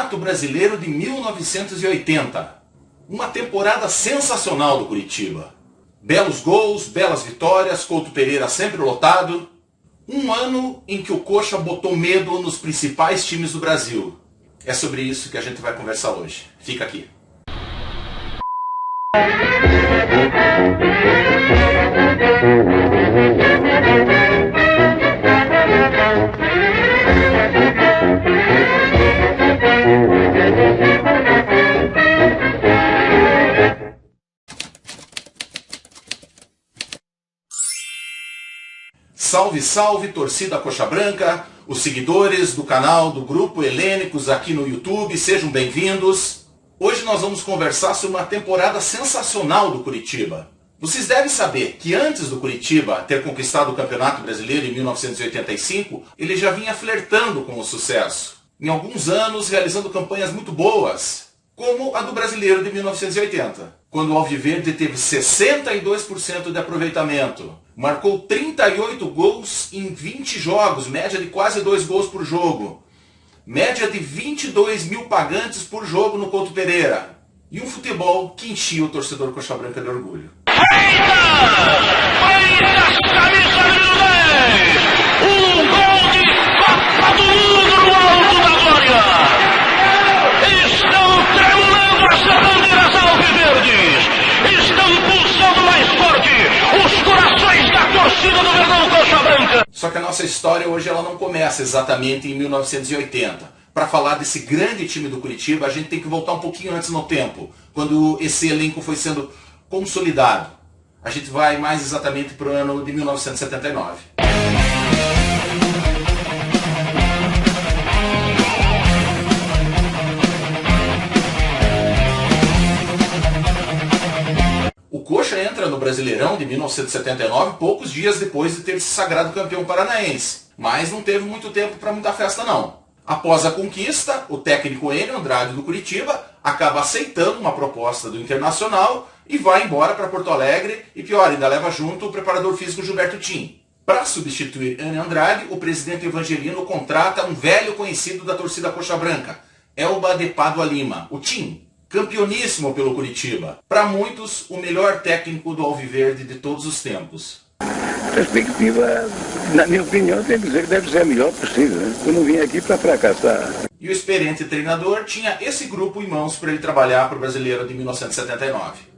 Campeonato Brasileiro de 1980. Uma temporada sensacional do Curitiba. Belos gols, belas vitórias, Couto Pereira sempre lotado. Um ano em que o Coxa botou medo nos principais times do Brasil. É sobre isso que a gente vai conversar hoje. Fica aqui. Salve, salve, torcida Coxa Branca, os seguidores do canal do Grupo Helênicos aqui no YouTube, sejam bem-vindos. Hoje nós vamos conversar sobre uma temporada sensacional do Curitiba. Vocês devem saber que antes do Curitiba ter conquistado o Campeonato Brasileiro em 1985, ele já vinha flertando com o sucesso. Em alguns anos, realizando campanhas muito boas, como a do Brasileiro de 1980, quando o Alviverde teve 62% de aproveitamento, marcou 38 gols em 20 jogos, média de quase 2 gols por jogo, média de 22 mil pagantes por jogo no Couto Pereira, e um futebol que enchia o torcedor Coxa Branca de orgulho. Um gol de Copa do Mundo no alto da glória! Estão tremulando as bandeiras alviverdes! Estão pulsando mais forte os corações da torcida do Verdão Coxa Branca! Só que a nossa história hoje ela não começa exatamente em 1980. Para falar desse grande time do Curitiba, a gente tem que voltar um pouquinho antes no tempo, quando esse elenco foi sendo consolidado. A gente vai mais exatamente para o ano de 1979. O Coxa entra no Brasileirão de 1979 poucos dias depois de ter se sagrado campeão paranaense, mas não teve muito tempo para muita festa não. Após a conquista, o técnico Enio Andrade do Curitiba acaba aceitando uma proposta do Internacional e vai embora para Porto Alegre e, pior, ainda leva junto o preparador físico Gilberto Tim. Para substituir Enio Andrade, o presidente Evangelino contrata um velho conhecido da torcida Coxa Branca, Elba de Pádua Lima, o Tim, campeoníssimo pelo Curitiba. Para muitos, o melhor técnico do Alviverde de todos os tempos. Perspectiva, na minha opinião, tem que dizer que deve ser a melhor possível. Eu não vim aqui para fracassar. E o experiente treinador tinha esse grupo em mãos para ele trabalhar para o Brasileiro de 1979.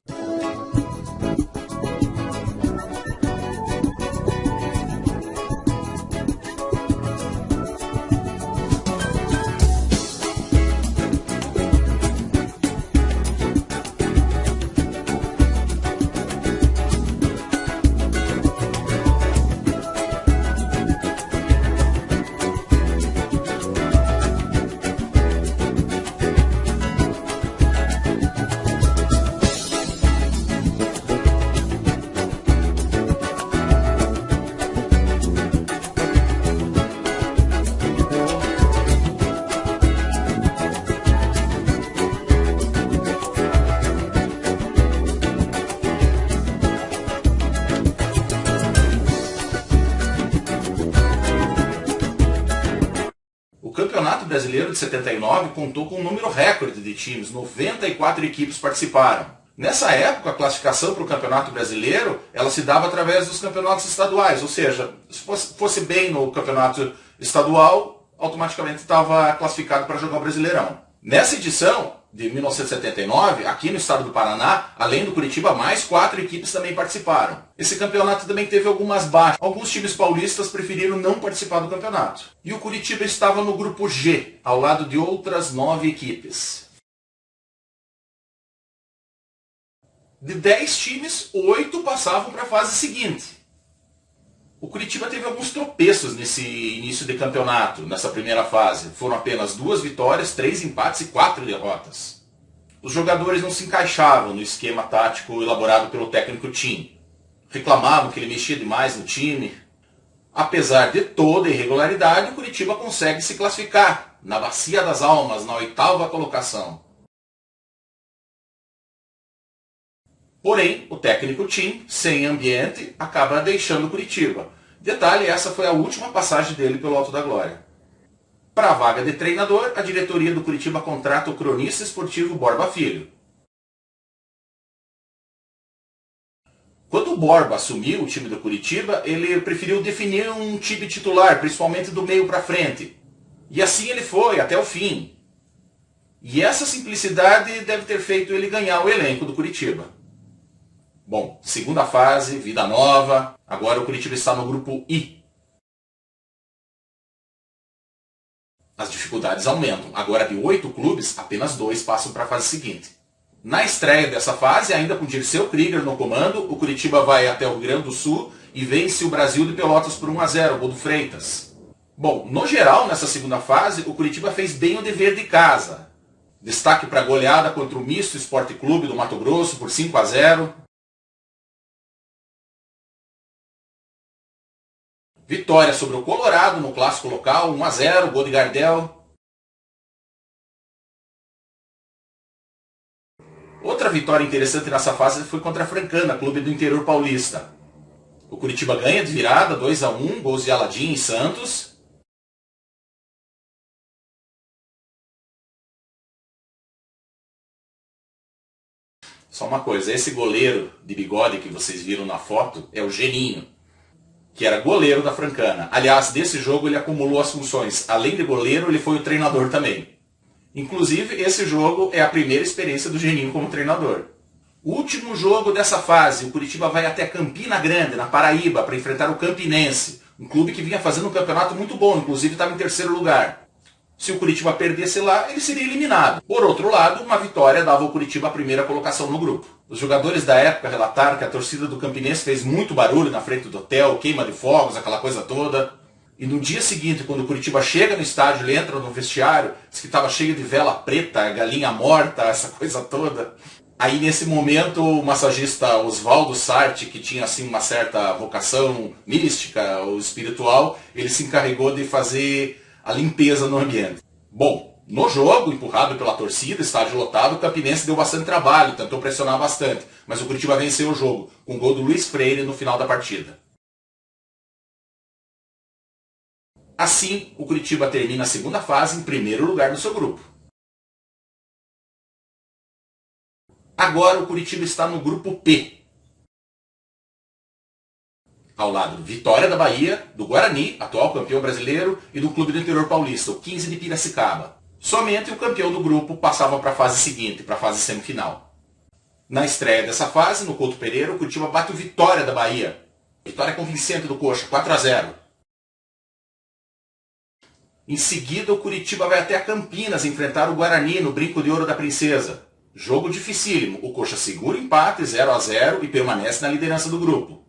O Campeonato Brasileiro de 79 contou com um número recorde de times, 94 equipes participaram. Nessa época, a classificação para o Campeonato Brasileiro ela se dava através dos campeonatos estaduais, ou seja, se fosse bem no campeonato estadual, automaticamente estava classificado para jogar o Brasileirão. Nessa edição de 1979, aqui no estado do Paraná, além do Curitiba, mais 4 equipes também participaram. Esse campeonato também teve algumas baixas. Alguns times paulistas preferiram não participar do campeonato. E o Curitiba estava no grupo G, ao lado de outras 9 equipes. De 10 times, 8 passavam para a fase seguinte. O Curitiba teve alguns tropeços nesse início de campeonato, nessa primeira fase. Foram apenas 2 vitórias, 3 empates e 4 derrotas. Os jogadores não se encaixavam no esquema tático elaborado pelo técnico Tim. Reclamavam que ele mexia demais no time. Apesar de toda a irregularidade, o Curitiba consegue se classificar na Bacia das Almas, na 8ª colocação. Porém, o técnico Tim, sem ambiente, acaba deixando o Curitiba. Detalhe, essa foi a última passagem dele pelo Alto da Glória. Para a vaga de treinador, a diretoria do Curitiba contrata o cronista esportivo Borba Filho. Quando o Borba assumiu o time do Curitiba, ele preferiu definir um time titular, principalmente do meio para frente. E assim ele foi, até o fim. E essa simplicidade deve ter feito ele ganhar o elenco do Curitiba. Bom, segunda fase, vida nova. Agora o Curitiba está no grupo I. As dificuldades aumentam. Agora de 8 clubes, apenas 2 passam para a fase seguinte. Na estreia dessa fase, ainda com Dirceu Krieger no comando, o Curitiba vai até o Rio Grande do Sul e vence o Brasil de Pelotas por 1-0, gol do Freitas. Bom, no geral, nessa segunda fase, o Curitiba fez bem o dever de casa. Destaque para a goleada contra o Misto Esporte Clube do Mato Grosso por 5-0. Vitória sobre o Colorado no clássico local, 1-0, gol de Gardel. Outra vitória interessante nessa fase foi contra a Francana, clube do interior paulista. O Curitiba ganha de virada, 2-1, gols de Aladim e Santos. Só uma coisa, esse goleiro de bigode que vocês viram na foto é o Geninho, que era goleiro da Francana. Aliás, desse jogo ele acumulou as funções. Além de goleiro, ele foi o treinador também. Inclusive, esse jogo é a primeira experiência do Geninho como treinador. O último jogo dessa fase, o Curitiba vai até Campina Grande, na Paraíba, para enfrentar o Campinense. Um clube que vinha fazendo um campeonato muito bom, inclusive estava em terceiro lugar. Se o Curitiba perdesse lá, ele seria eliminado. Por outro lado, uma vitória dava ao Curitiba a primeira colocação no grupo. Os jogadores da época relataram que a torcida do Campinense fez muito barulho na frente do hotel, queima de fogos, aquela coisa toda. E no dia seguinte, quando o Curitiba chega no estádio, ele entra no vestiário, diz que estava cheio de vela preta, galinha morta, essa coisa toda. Aí nesse momento o massagista Oswaldo Sarti, que tinha assim uma certa vocação mística ou espiritual, ele se encarregou de fazer a limpeza no ambiente. Bom, no jogo, empurrado pela torcida, estádio lotado, o Campinense deu bastante trabalho, tentou pressionar bastante, mas o Curitiba venceu o jogo, com o gol do Luiz Freire no final da partida. Assim, o Curitiba termina a segunda fase em primeiro lugar no seu grupo. Agora o Curitiba está no grupo P. Ao lado do Vitória da Bahia, do Guarani, atual campeão brasileiro, e do Clube do Interior Paulista, o 15 de Piracicaba. Somente o campeão do grupo passava para a fase seguinte, para a fase semifinal. Na estreia dessa fase, no Couto Pereira, o Curitiba bate o Vitória da Bahia. Vitória convincente do Coxa, 4-0. Em seguida, o Curitiba vai até a Campinas enfrentar o Guarani no Brinco de Ouro da Princesa. Jogo dificílimo. O Coxa segura o empate 0-0 e permanece na liderança do grupo.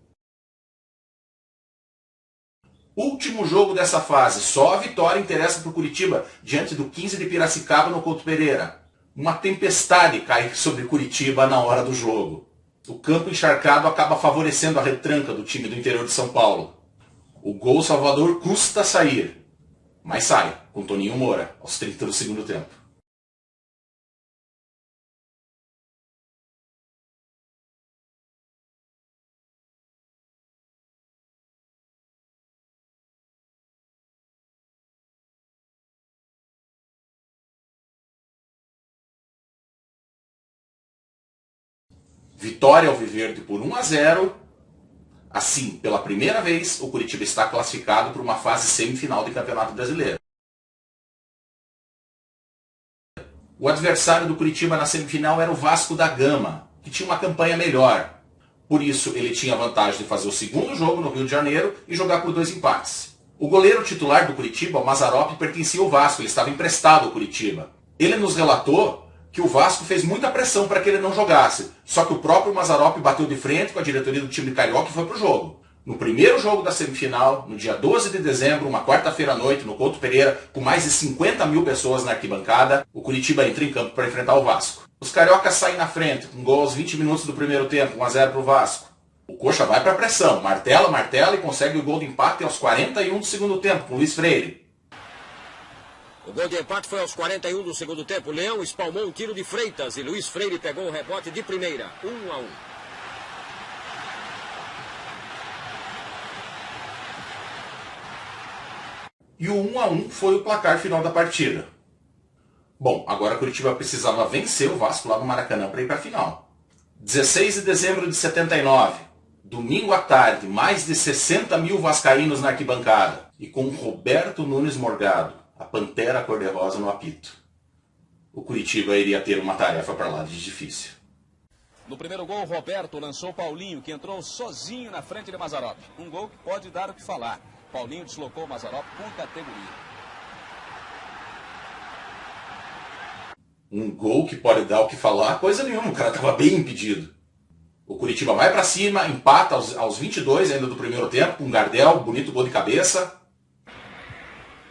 Último jogo dessa fase. Só a vitória interessa para o Curitiba diante do 15 de Piracicaba no Couto Pereira. Uma tempestade cai sobre Curitiba na hora do jogo. O campo encharcado acaba favorecendo a retranca do time do interior de São Paulo. O gol salvador custa sair. Mas sai, com Toninho Moura, aos 30 do segundo tempo. Vitória alviverde por 1-0. Assim, pela primeira vez, o Curitiba está classificado para uma fase semifinal de Campeonato Brasileiro. O adversário do Curitiba na semifinal era o Vasco da Gama, que tinha uma campanha melhor. Por isso, ele tinha a vantagem de fazer o segundo jogo no Rio de Janeiro e jogar por 2 empates. O goleiro titular do Curitiba, o Mazzaropi, pertencia ao Vasco, ele estava emprestado ao Curitiba. Ele nos relatou que o Vasco fez muita pressão para que ele não jogasse. Só que o próprio Mazzaropi bateu de frente com a diretoria do time carioca e foi para o jogo. No primeiro jogo da semifinal, no dia 12 de dezembro, uma quarta-feira à noite, no Couto Pereira, com mais de 50 mil pessoas na arquibancada, o Curitiba entra em campo para enfrentar o Vasco. Os cariocas saem na frente, com gol aos 20 minutos do primeiro tempo, 1-0 para o Vasco. O Coxa vai para a pressão, martela e consegue o gol de empate aos 41 do segundo tempo, com Luiz Freire. O gol de empate foi aos 41 do segundo tempo. Leão espalmou um tiro de Freitas e Luiz Freire pegou o rebote de primeira. 1-1. E o 1-1 foi o placar final da partida. Bom, agora Curitiba precisava vencer o Vasco lá no Maracanã para ir para a final. 16 de dezembro de 79, domingo à tarde, mais de 60 mil vascaínos na arquibancada e com Roberto Nunes Morgado, a Pantera Cor-de-Rosa no apito. O Curitiba iria ter uma tarefa para lá de difícil. No primeiro gol, Roberto lançou Paulinho, que entrou sozinho na frente de Mazzaropi. Um gol que pode dar o que falar. Paulinho deslocou o Mazzaropi com categoria. Um gol que pode dar o que falar? Coisa nenhuma, o cara estava bem impedido. O Curitiba vai para cima, empata aos 22 ainda do primeiro tempo, com Gardel, bonito gol de cabeça.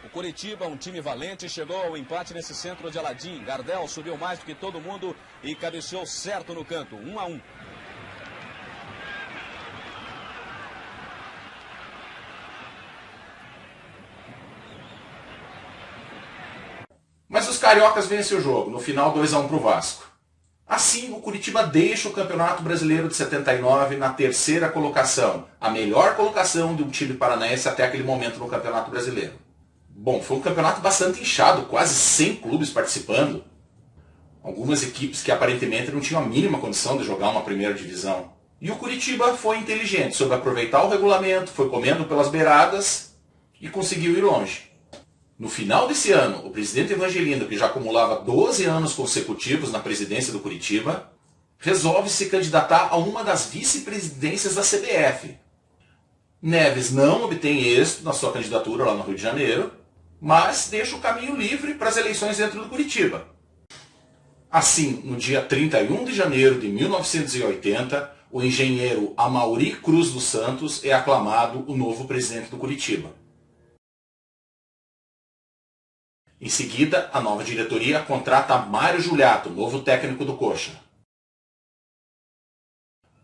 O Curitiba, um time valente, chegou ao empate nesse centro de Aladim. Gardel subiu mais do que todo mundo e cabeceou certo no canto, 1-1. Mas os cariocas vencem o jogo, no final 2-1 para o Vasco. Assim, o Curitiba deixa o Campeonato Brasileiro de 79 na terceira colocação, a melhor colocação de um time paranaense até aquele momento no Campeonato Brasileiro. Bom, foi um campeonato bastante inchado, quase 100 clubes participando. Algumas equipes que aparentemente não tinham a mínima condição de jogar uma primeira divisão. E o Curitiba foi inteligente, soube aproveitar o regulamento, foi comendo pelas beiradas e conseguiu ir longe. No final desse ano, o presidente Evangelino, que já acumulava 12 anos consecutivos na presidência do Curitiba, resolve se candidatar a uma das vice-presidências da CBF. Neves não obtém êxito na sua candidatura lá no Rio de Janeiro, mas deixa o caminho livre para as eleições dentro do Curitiba. Assim, no dia 31 de janeiro de 1980, o engenheiro Amaury Cruz dos Santos é aclamado o novo presidente do Curitiba. Em seguida, a nova diretoria contrata Mário Juliato, novo técnico do Coxa.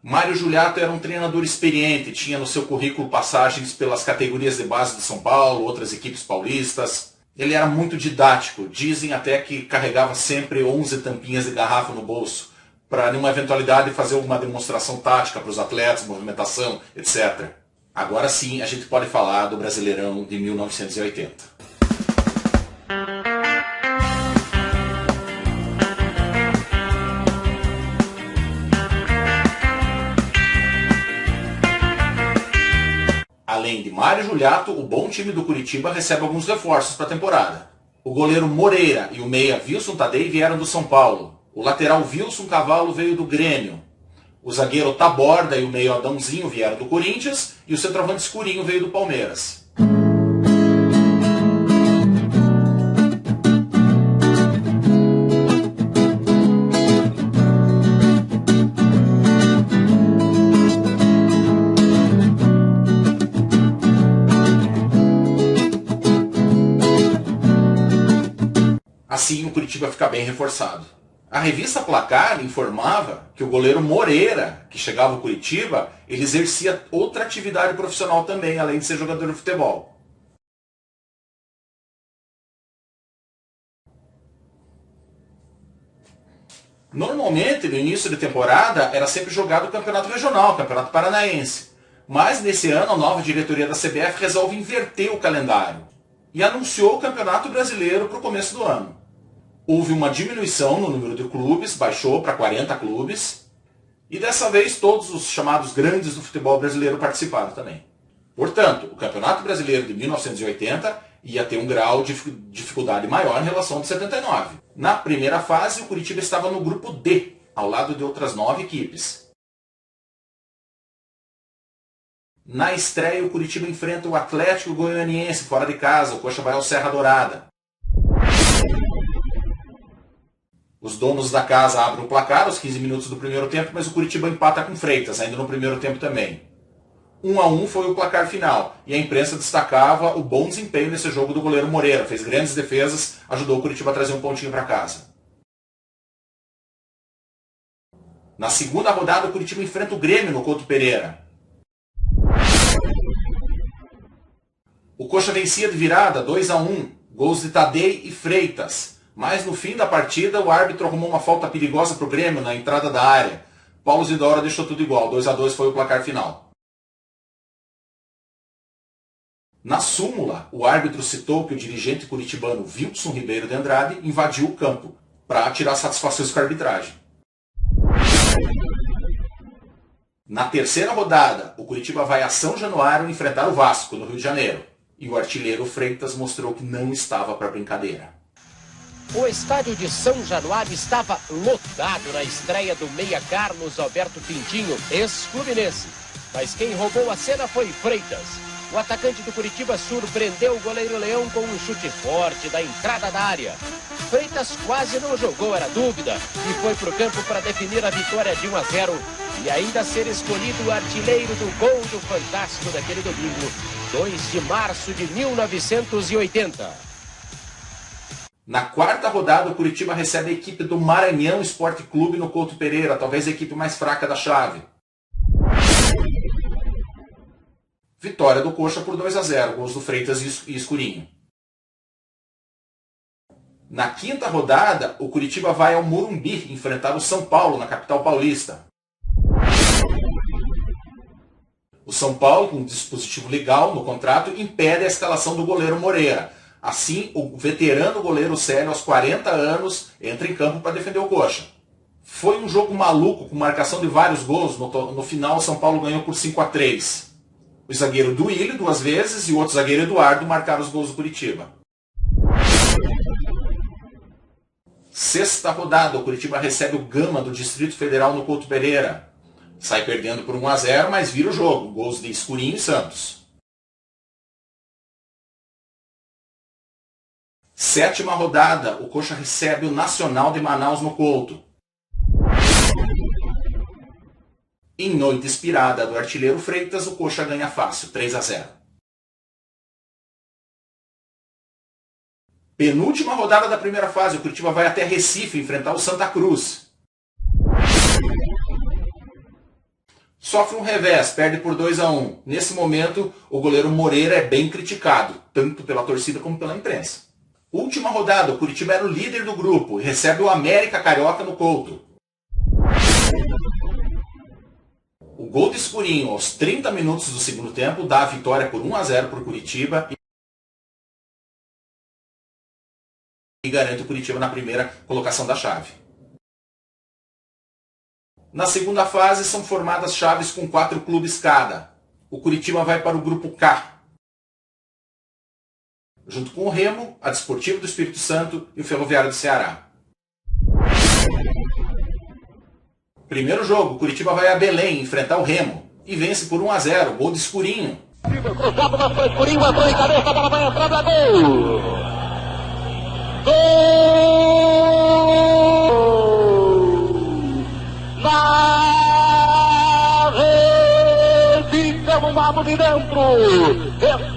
Mário Juliato era um treinador experiente, tinha no seu currículo passagens pelas categorias de base de São Paulo, outras equipes paulistas. Ele era muito didático, dizem até que carregava sempre 11 tampinhas de garrafa no bolso, para numa eventualidade fazer uma demonstração tática para os atletas, movimentação, etc. Agora sim, a gente pode falar do Brasileirão de 1980. Além de Mário Juliato, o bom time do Curitiba recebe alguns reforços para a temporada. O goleiro Moreira e o meia Wilson Tadei vieram do São Paulo. O lateral Wilson Cavalo veio do Grêmio. O zagueiro Taborda e o meio Adãozinho vieram do Corinthians e o centroavante Escurinho veio do Palmeiras. Assim o Curitiba fica bem reforçado. A revista Placar informava que o goleiro Moreira, que chegava ao Curitiba, ele exercia outra atividade profissional também, além de ser jogador de futebol. Normalmente, no início de temporada, era sempre jogado o Campeonato Regional, o Campeonato Paranaense. Mas nesse ano, a nova diretoria da CBF resolve inverter o calendário e anunciou o Campeonato Brasileiro para o começo do ano. Houve uma diminuição no número de clubes, baixou para 40 clubes, e dessa vez todos os chamados grandes do futebol brasileiro participaram também. Portanto, o Campeonato Brasileiro de 1980 ia ter um grau de dificuldade maior em relação ao de 79. Na primeira fase, o Curitiba estava no grupo D, ao lado de outras 9 equipes. Na estreia, o Curitiba enfrenta o Atlético Goianiense fora de casa, o Coxa vai ao Serra Dourada. Os donos da casa abrem o placar aos 15 minutos do primeiro tempo, mas o Curitiba empata com Freitas, ainda no primeiro tempo também. 1-1 foi o placar final, e a imprensa destacava o bom desempenho nesse jogo do goleiro Moreira. Fez grandes defesas, ajudou o Curitiba a trazer um pontinho para casa. Na segunda rodada, o Curitiba enfrenta o Grêmio no Couto Pereira. O Coxa vencia de virada, 2-1, gols de Tadei e Freitas. Mas no fim da partida, o árbitro arrumou uma falta perigosa para o Grêmio na entrada da área. Paulo Zidora deixou tudo igual, 2-2 foi o placar final. Na súmula, o árbitro citou que o dirigente curitibano Wilson Ribeiro de Andrade invadiu o campo para tirar satisfações com a arbitragem. Na terceira rodada, o Curitiba vai a São Januário enfrentar o Vasco, no Rio de Janeiro. E o artilheiro Freitas mostrou que não estava para brincadeira. O estádio de São Januário estava lotado na estreia do meia Carlos Alberto Pintinho, ex-fluminense. Mas quem roubou a cena foi Freitas. O atacante do Curitiba surpreendeu o goleiro Leão com um chute forte da entrada da área. Freitas quase não jogou, era dúvida, e foi para o campo para definir a vitória de 1-0 e ainda ser escolhido o artilheiro do gol do Fantástico daquele domingo, 2 de março de 1980. Na quarta rodada, o Curitiba recebe a equipe do Maranhão Esporte Clube no Couto Pereira, talvez a equipe mais fraca da chave. Vitória do Coxa por 2-0, gols do Freitas e Escurinho. Na quinta rodada, o Curitiba vai ao Morumbi enfrentar o São Paulo, na capital paulista. O São Paulo, com um dispositivo legal no contrato, impede a escalação do goleiro Moreira. Assim, o veterano goleiro Célio, aos 40 anos, entra em campo para defender o Coxa. Foi um jogo maluco, com marcação de vários gols. No final, o São Paulo ganhou por 5-3. O zagueiro Duílio 2 vezes e o outro zagueiro Eduardo marcaram os gols do Curitiba. Sexta rodada, o Curitiba recebe o Gama do Distrito Federal no Couto Pereira. Sai perdendo por 1-0, mas vira o jogo. Gols de Escurinho e Santos. Sétima rodada, o Coxa recebe o Nacional de Manaus no Couto. Em noite inspirada do artilheiro Freitas, o Coxa ganha fácil, 3-0. Penúltima rodada da primeira fase, o Curitiba vai até Recife enfrentar o Santa Cruz. Sofre um revés, perde por 2-1. Nesse momento, o goleiro Moreira é bem criticado, tanto pela torcida como pela imprensa. Última rodada, o Curitiba era o líder do grupo e recebe o América Carioca no Couto. O gol de Escurinho aos 30 minutos do segundo tempo dá a vitória por 1-0 para o Curitiba e garante o Curitiba na primeira colocação da chave. Na segunda fase são formadas chaves com 4 clubes cada. O Curitiba vai para o grupo K, junto com o Remo, a Desportivo do Espírito Santo e o Ferroviário do Ceará. Primeiro jogo, o Curitiba vai a Belém enfrentar o Remo e vence por 1-0, gol de Escurinho. Cruzado na frente, Escurinho entrou em cabeça, a bola vai entrar, é gol! Gol! Na rede, pelo lado de dentro,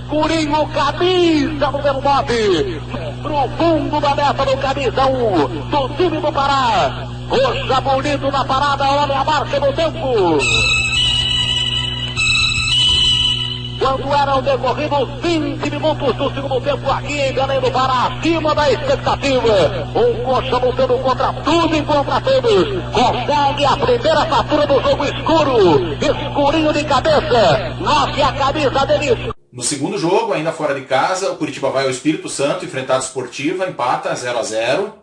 Escurinho, camisa número 9, pro fundo da meta do camisa 1, do time do Pará. Coxa bonito na parada, olha a marca do tempo. Quando eram decorridos 20 minutos do segundo tempo aqui em Belém do Pará, acima da expectativa. O Coxa lutando contra tudo e contra todos. Consegue a primeira fatura do jogo escuro. Escurinho de cabeça. Nossa, a camisa dele. No segundo jogo, ainda fora de casa, o Curitiba vai ao Espírito Santo enfrentar a Desportiva, empata 0-0.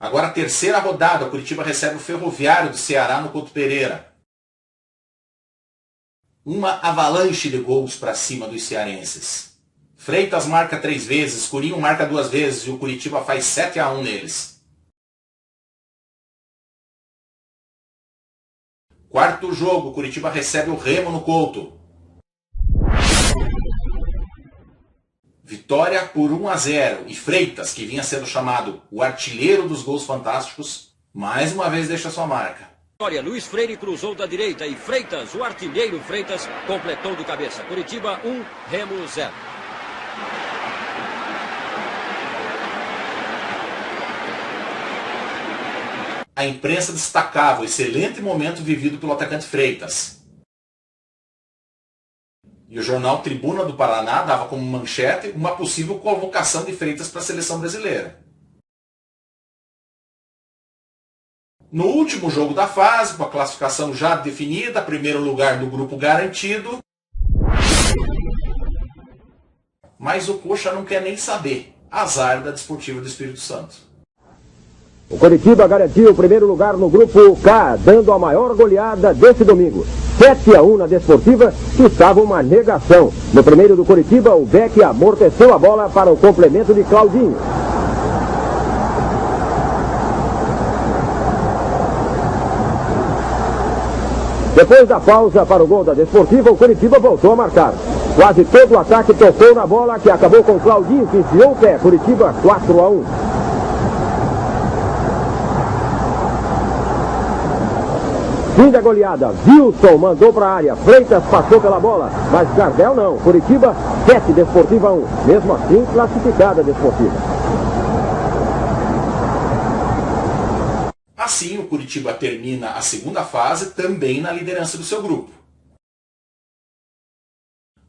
Agora a terceira rodada, o Curitiba recebe o Ferroviário do Ceará no Couto Pereira. Uma avalanche de gols para cima dos cearenses. Freitas marca 3 vezes, Escurinho marca 2 vezes e o Curitiba faz 7-1 neles. Quarto jogo, o Curitiba recebe o Remo no Couto. Vitória por 1-0 e Freitas, que vinha sendo chamado o artilheiro dos gols fantásticos, mais uma vez deixa sua marca. Luiz Freire cruzou da direita e Freitas, o artilheiro Freitas, completou de cabeça. Curitiba 1, Remo 0. A imprensa destacava o excelente momento vivido pelo atacante Freitas. E o jornal Tribuna do Paraná dava como manchete uma possível convocação de Freitas para a seleção brasileira. No último jogo da fase, com a classificação já definida, primeiro lugar do grupo garantido, Mas o Coxa não quer nem saber. Azar da Desportiva do Espírito Santo. O Coritiba garantiu o primeiro lugar no grupo K, dando a maior goleada desse domingo. 7-1 na Desportiva, que estava uma negação. No primeiro do Coritiba, o Beck amorteceu a bola para o complemento de Claudinho. Depois da pausa para o gol da Desportiva, o Coritiba voltou a marcar. Quase todo o ataque tocou na bola, que acabou com Claudinho, que enfiou o pé. Coritiba 4-1. Fim da goleada, Wilson mandou para a área, Freitas passou pela bola, mas Gardel não. Coritiba 7, Desportiva 1. Mesmo assim, classificada a Desportiva. Assim, o Coritiba termina a segunda fase também na liderança do seu grupo.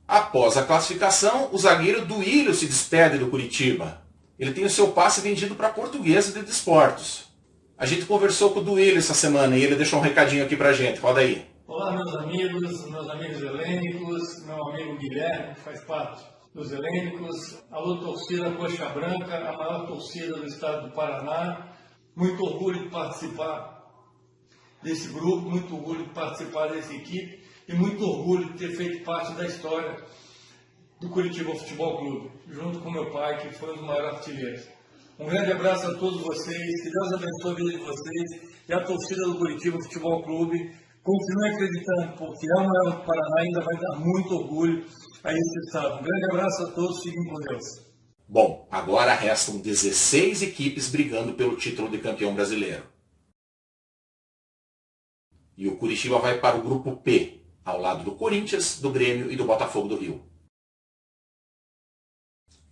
Após a classificação, o zagueiro Duílio se despede do Coritiba. Ele tem o seu passe vendido para a Portuguesa de Desportos. A gente conversou com o Duílio essa semana e ele deixou um recadinho aqui pra gente. Roda aí. Olá, meus amigos helênicos, meu amigo Guilherme, que faz parte dos helênicos. Alô, torcida Coxa Branca, a maior torcida do estado do Paraná. Muito orgulho de participar desse grupo, muito orgulho de participar dessa equipe e muito orgulho de ter feito parte da história do Curitiba Futebol Clube, junto com meu pai, que foi um dos maiores artilheiros. Um grande abraço a todos vocês, que Deus abençoe a vida de vocês e a torcida do Curitiba Futebol Clube. Continue acreditando, porque é o maior do Paraná e ainda vai dar muito orgulho a esse estado. Um grande abraço a todos, fiquem com Deus. Bom, agora restam 16 equipes brigando pelo título de campeão brasileiro. E o Curitiba vai para o grupo P, ao lado do Corinthians, do Grêmio e do Botafogo do Rio.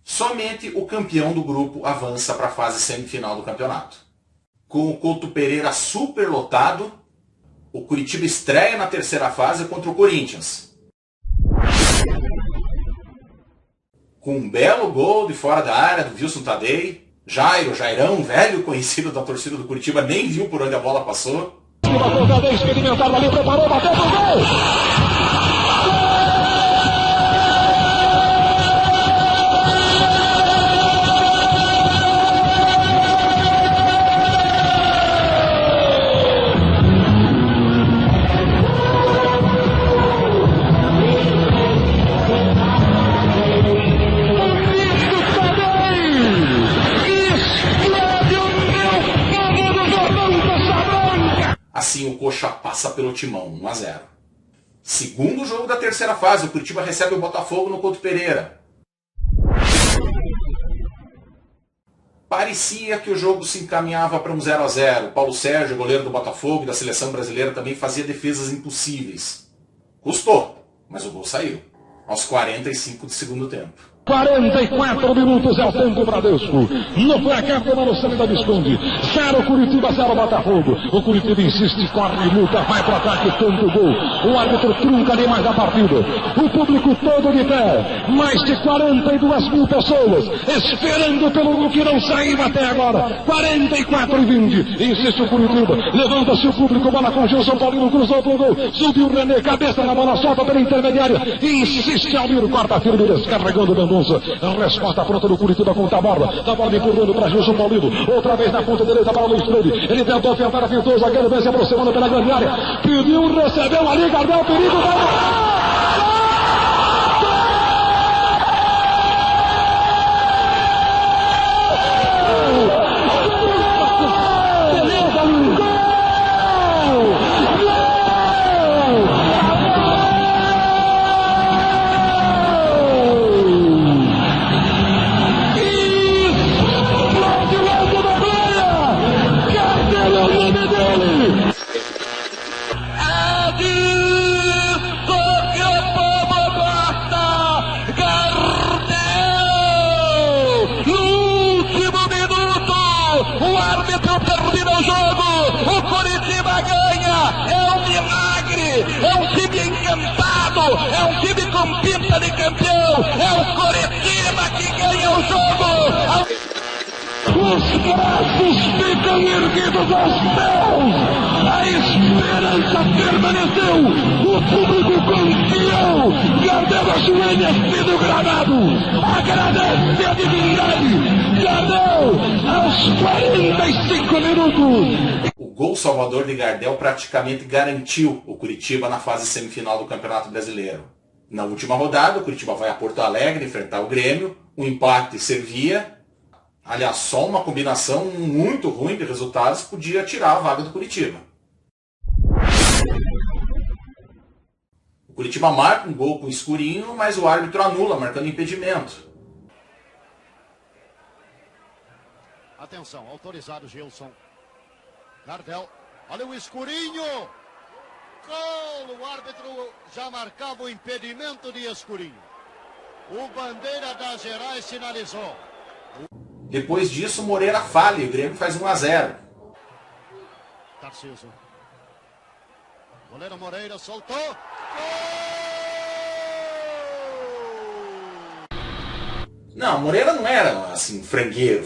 Somente o campeão do grupo avança para a fase semifinal do campeonato. Com o Couto Pereira superlotado, o Curitiba estreia na terceira fase contra o Corinthians. Com um belo gol de fora da área do Wilson Tadei, Jairão, velho conhecido da torcida do Curitiba, nem viu por onde a bola passou. O Tadei experimentado ali, preparou, bateu pro gol! Assim o Coxa passa pelo Timão, 1-0. Segundo jogo da terceira fase, o Curitiba recebe o Botafogo no Couto Pereira. Parecia que o jogo se encaminhava para um 0-0. Paulo Sérgio, goleiro do Botafogo e da seleção brasileira, também fazia defesas impossíveis. Custou, mas o gol saiu, aos 45 do segundo tempo. 44 minutos é o tempo Bradesco. No placar do Mano Santos da Visconde. 0 Curitiba, 0 Botafogo. O Curitiba insiste, corre, luta, vai pro ataque, tenta o gol. O árbitro trunca ali mais a partida. O público todo de pé. Mais de 42 mil pessoas esperando pelo gol que não saiu até agora. 44-20. Insiste o Curitiba. Levanta-se o público, bola com Gilson Paulino, cruzou pro gol. Subiu o René, cabeça na bola, solta pela intermediária. Insiste Almiro, quarta firme, descarregando o Mendonça. A resposta pronta do Curitiba com o Taborda. Taborda empurrando para Gilson Paulino. Outra vez na ponta direita para o Luiz Freire. Ele tentou tentar, afintou o zagueiro, vem se aproximando pela grande área. Pediu, recebeu ali, Gardel, perigo, vai! É um time com pinta de campeão. É o Coritiba que ganha o jogo. Os braços ficam erguidos aos céus. A esperança permaneceu. O público campeão. Gardel ajoelha no gramado. Agradece a divindade. Gardel aos 45 minutos. O gol salvador de Gardel praticamente garantiu o Curitiba na fase semifinal do Campeonato Brasileiro. Na última rodada, o Curitiba vai a Porto Alegre enfrentar o Grêmio. O empate servia. Aliás, só uma combinação muito ruim de resultados podia tirar a vaga do Curitiba. O Curitiba marca um gol com o Escurinho, mas o árbitro anula, marcando impedimento. Atenção, autorizado Gilson. Gardel, olha o Escurinho! Gol! O árbitro já marcava o impedimento de Escurinho. O Bandeira das Gerais sinalizou. Depois disso, Moreira falha e o Grêmio faz 1-0. Tarcísio. Goleiro Moreira soltou. Gol! Não, Moreira não era assim, frangueiro.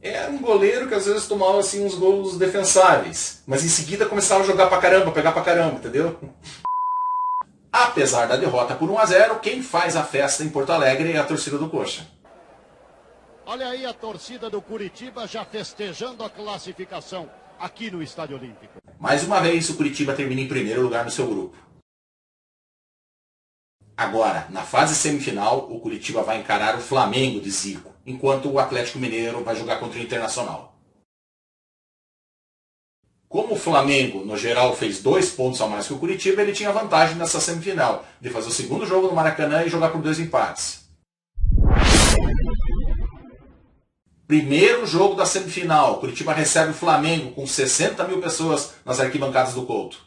Era um goleiro que às vezes tomava assim, uns gols defensáveis. Mas em seguida começava a jogar pra caramba, pegar pra caramba, entendeu? Apesar da derrota por 1-0, quem faz a festa em Porto Alegre é a torcida do Coxa. Olha aí a torcida do Curitiba já festejando a classificação aqui no Estádio Olímpico. Mais uma vez, o Curitiba termina em primeiro lugar no seu grupo. Agora, na fase semifinal, o Curitiba vai encarar o Flamengo de Zico, enquanto o Atlético Mineiro vai jogar contra o Internacional. Como o Flamengo, no geral, fez 2 pontos a mais que o Curitiba, ele tinha vantagem nessa semifinal, de fazer o segundo jogo no Maracanã e jogar por 2 empates. Primeiro jogo da semifinal, Curitiba recebe o Flamengo com 60 mil pessoas nas arquibancadas do Couto.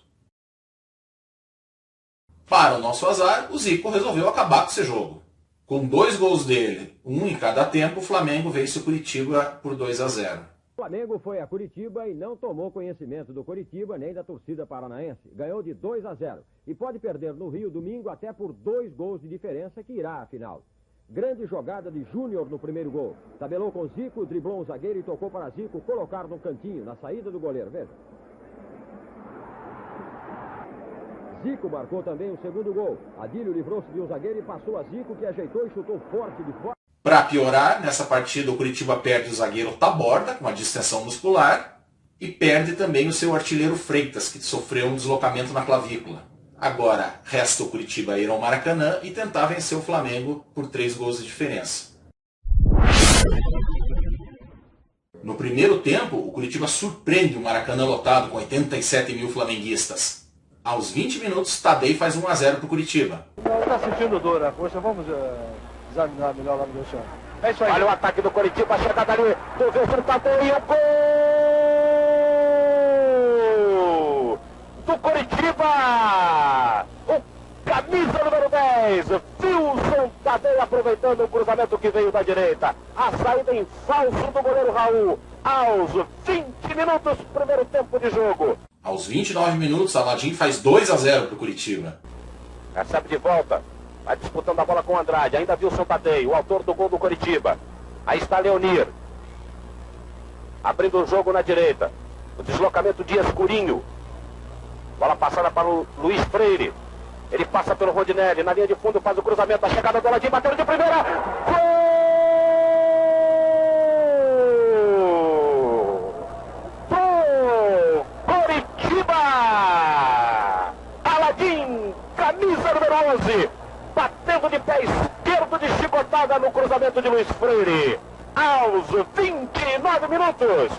Para o nosso azar, o Zico resolveu acabar com esse jogo. Com 2 gols dele, um em cada tempo, o Flamengo vence o Curitiba por 2-0. O Flamengo foi a Curitiba e não tomou conhecimento do Curitiba nem da torcida paranaense. Ganhou de 2-0 e pode perder no Rio domingo até por 2 gols de diferença que irá à final. Grande jogada de Júnior no primeiro gol. Tabelou com Zico, driblou um zagueiro e tocou para Zico colocar no cantinho, na saída do goleiro. Veja. Zico marcou também o segundo gol. Adílio livrou-se de um zagueiro e passou a Zico, que ajeitou e chutou forte de fora. Para piorar, nessa partida o Curitiba perde o zagueiro Taborda, com uma distensão muscular, e perde também o seu artilheiro Freitas, que sofreu um deslocamento na clavícula. Agora, resta o Curitiba ir ao Maracanã e tentar vencer o Flamengo por 3 gols de diferença. No primeiro tempo, o Curitiba surpreende o Maracanã lotado com 87 mil flamenguistas. Aos 20 minutos, Tadei faz 1-0 para o Curitiba. Está sentindo dor na coxa, vamos examinar melhor lá no chão. É isso aí. Olha o ataque do Curitiba, chegada ali do Wilson Tadei, o gol do Curitiba! O camisa número 10, Wilson Tadei, aproveitando o cruzamento que veio da direita. A saída em falso do goleiro Raul. Aos 20 minutos, primeiro tempo de jogo. Aos 29 minutos, Aladim faz 2-0 para o Curitiba. Recebe de volta. Vai disputando a bola com o Andrade. Ainda Wilson Tadei, o autor do gol do Curitiba. Aí está Leonir. Abrindo o jogo na direita. O deslocamento de Escurinho. Bola passada para o Luiz Freire. Ele passa pelo Rodinelli. Na linha de fundo faz o cruzamento. A chegada do Aladim. Bateu de primeira. Gol! Do Curitiba! Aladim, camisa número 11. Batendo de pé esquerdo de chicotada no cruzamento de Luiz Freire. Aos 29 minutos.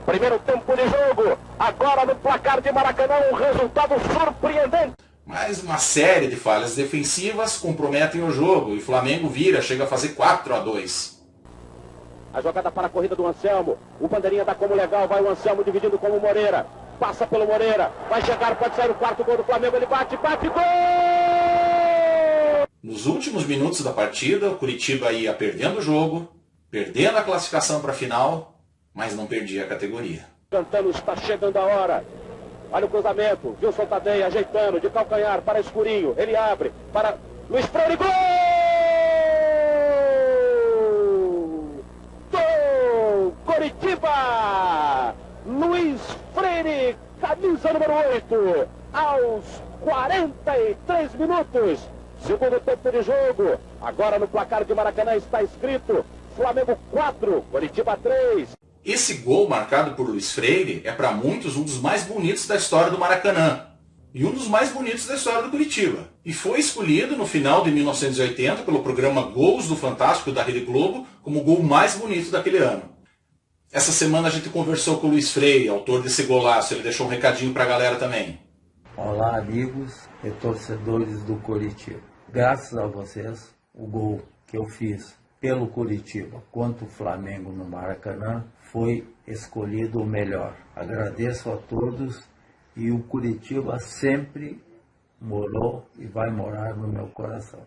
Primeiro tempo de jogo. Agora no placar de Maracanã, um resultado surpreendente. Mas uma série de falhas defensivas comprometem o jogo. E o Flamengo vira, chega a fazer 4-2. A jogada para a corrida do Anselmo. O bandeirinha dá como legal. Vai o Anselmo dividindo com o Moreira. Passa pelo Moreira. Vai chegar, pode sair o quarto gol do Flamengo. Ele bate, gol! Nos últimos minutos da partida, o Curitiba ia perdendo o jogo, perdendo a classificação para a final, mas não perdia a categoria. Cantando, está chegando a hora. Olha o cruzamento. Wilson Tadei ajeitando de calcanhar para Escurinho. Ele abre para Luiz Freire. Gol! Do camisa número 8, aos 43 minutos. Segundo tempo de jogo. Agora no placar de Maracanã está escrito Flamengo 4, Coritiba 3. Esse gol marcado por Luiz Freire é para muitos um dos mais bonitos da história do Maracanã. E um dos mais bonitos da história do Coritiba. E foi escolhido no final de 1980 pelo programa Gols do Fantástico da Rede Globo como o gol mais bonito daquele ano. Essa semana a gente conversou com o Luiz Freire, autor desse golaço. Ele deixou um recadinho para a galera também. Olá, amigos e torcedores do Coritiba. Graças a vocês, o gol que eu fiz pelo Coritiba contra o Flamengo no Maracanã foi escolhido o melhor. Agradeço a todos e o Coritiba sempre morou e vai morar no meu coração.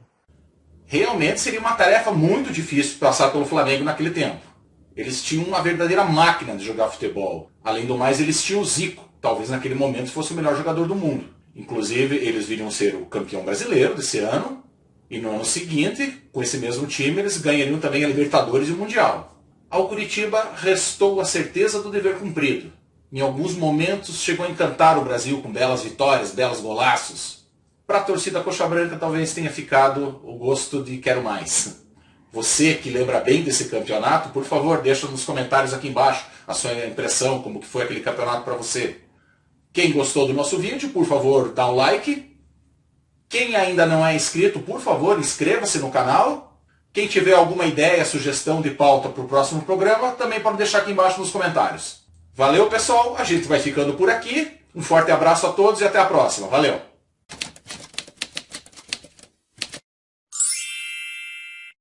Realmente seria uma tarefa muito difícil passar pelo Flamengo naquele tempo. Eles tinham uma verdadeira máquina de jogar futebol. Além do mais, eles tinham o Zico. Talvez naquele momento fosse o melhor jogador do mundo. Inclusive, eles viriam ser o campeão brasileiro desse ano. E no ano seguinte, com esse mesmo time, eles ganhariam também a Libertadores e o Mundial. Ao Coritiba restou a certeza do dever cumprido. Em alguns momentos chegou a encantar o Brasil com belas vitórias, belos golaços. Para a torcida coxa branca talvez tenha ficado o gosto de quero mais. Você que lembra bem desse campeonato, por favor, deixa nos comentários aqui embaixo a sua impressão, como que foi aquele campeonato para você. Quem gostou do nosso vídeo, por favor, dá um like. Quem ainda não é inscrito, por favor, inscreva-se no canal. Quem tiver alguma ideia, sugestão de pauta para o próximo programa, também pode deixar aqui embaixo nos comentários. Valeu, pessoal. A gente vai ficando por aqui. Um forte abraço a todos e até a próxima. Valeu!